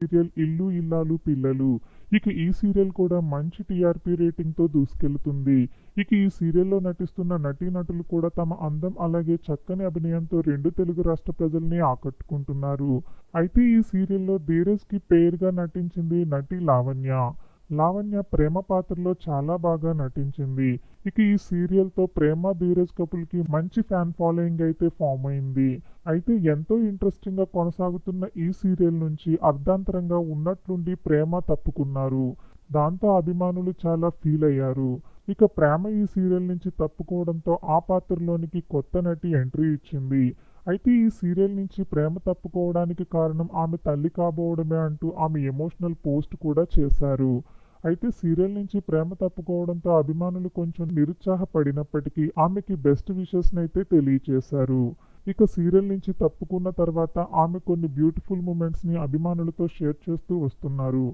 Serial ఇల్లు ఇల్లాలు పిల్లలు. ఇక ఈ సీరియల్ కూడా మంచి టీఆర్పీ రేటింగ్తో దూసుకెళ్తుంది. ఇక ఈ సీరియల్లో నటిస్తున్న నటీనటులు కూడా తమ అందం అలాగే చక్కని అభినయంతో రెండు తెలుగు రాష్ట్ర ప్రజల్ని ఆకట్టుకుంటున్నారు. అయితే ఈ సీరియల్లో ధీరజ్కి పేరుగా నటించింది నటి లావణ్య. లావణ్య ప్రేమ పాత్రలో చాలా బాగా నటించింది. ఇక ఈ సీరియల్తో ప్రేమ ధీరజ్ కపుల్కి మంచి ఫ్యాన్ ఫాలోయింగ్ అయితే ఫామ్ అయింది. అయితే ఎంతో ఇంట్రెస్టింగ్గా కొనసాగుతున్న ఈ సీరియల్ నుంచి అర్ధాంతరంగా ఉన్నట్లుండి ప్రేమ తప్పుకున్నారు. దాంతో అభిమానులు చాలా ఫీల్ అయ్యారు. ఇక ప్రేమ ఈ సీరియల్ నుంచి తప్పుకోవడంతో ఆ పాత్రలోనికి కొత్త నటి ఎంట్రీ ఇచ్చింది. అయితే ఈ సీరియల్ నుంచి ప్రేమ తప్పుకోవడానికి కారణం ఆమె తల్లి కాబోవడమే అంటూ ఆమె ఎమోషనల్ పోస్ట్ కూడా చేశారు. అయితే సీరియల్ నుంచి ప్రేమ తప్పుకోవడంతో అభిమానులు కొంచెం నిరుత్సాహపడినప్పటికీ ఆమెకి బెస్ట్ విషెస్ని అయితే తెలియచేశారు. ఇక సీరియల్ నుంచి తప్పుకున్న తర్వాత ఆమె కొన్ని బ్యూటిఫుల్ మూమెంట్స్ని అభిమానులతో షేర్ చేస్తూ వస్తున్నారు.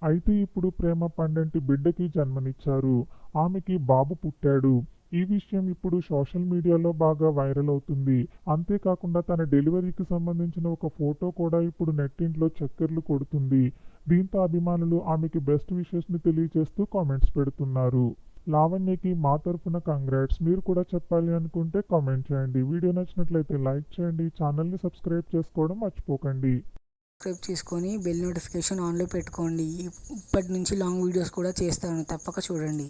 అయితే ఇప్పుడు ప్రేమ పండంటి బిడ్డకి జన్మనిచ్చారు. ఆమెకి బాబు పుట్టాడు. ఈ విషయం ఇప్పుడు సోషల్ మీడియాలో బాగా వైరల్ అవుతుంది. అంతేకాకుండా తన డెలివరీకి సంబంధించిన ఒక ఫోటో కూడా ఇప్పుడు నెట్టింట్లో చక్కర్లు కొడుతుంది. దీంతో అభిమానులు ఆమెకి బెస్ట్ విషెస్ని తెలియజేస్తూ కామెంట్స్ పెడుతున్నారు. లావణ్యకి మా తరఫున కంగ్రాట్స్. మీరు కూడా చెప్పాలి అనుకుంటే కామెంట్ చేయండి. వీడియో నచ్చినట్లయితే లైక్ చేయండి. ఛానల్ని సబ్స్క్రైబ్ చేసుకోవడం మర్చిపోకండి. సబ్స్క్రైబ్ చేసుకొని బెల్ నోటిఫికేషన్ ఆన్లో పెట్టుకోండి. ఇప్పటి నుంచి లాంగ్ వీడియోస్ కూడా చేస్తాను, తప్పక చూడండి.